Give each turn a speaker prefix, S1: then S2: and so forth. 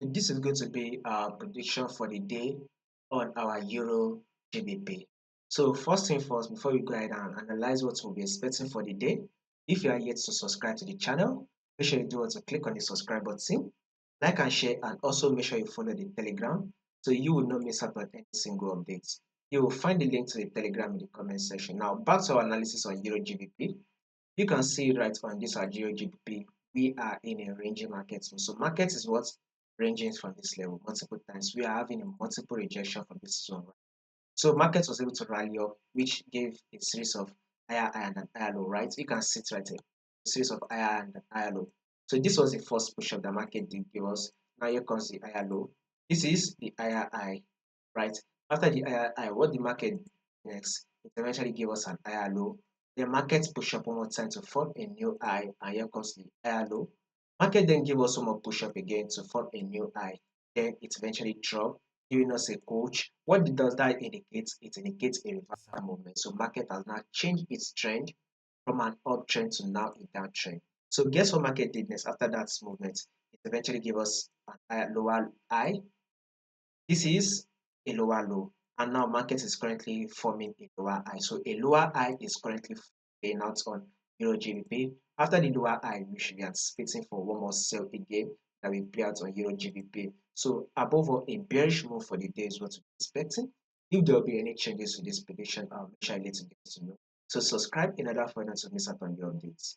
S1: This is going to be our prediction for the day on our Euro GBP. So first thing first, before we go ahead and analyze what we'll be expecting for the day, if you are yet to subscribe to the channel, make sure you do want to click on the subscribe button, like and share, and also make sure you follow the Telegram so you will not miss out on any single updates. You will find the link to the Telegram in the comment section. Now back to our analysis on Euro GBP. You can see right on this our Euro GBP, we are in a ranging market. So market is what ranging from this level multiple times. We are having a multiple rejection from this zone. So market was able to rally up, which gave a series of higher high and higher low, right? You can see it right here, a series of higher and higher low. So this was the first push up the market did give us. Now here comes the higher low. This is the higher high, right? After the higher high, what the market next? It eventually gave us an higher low. The market push up one more time to form a new high, and here comes the higher low. Market then give us some more push up again to form a new high. Then it eventually dropped, giving us a coach. What does that indicate? It indicates a reversal movement. So market has now changed its trend from an uptrend to now a downtrend. So guess what market did next after that movement? It eventually gave us a lower high. This is a lower low, and now market is currently forming a lower high. So a lower high is currently playing out on Euro GBP. After the lower high, we should be anticipating for one more sell again that will play out on Euro GBP. So above all, a bearish move for the day is what we're expecting. If there will be any changes to this prediction, I'll make sure I let you guys to know. So subscribe in order for you not to miss out on the updates.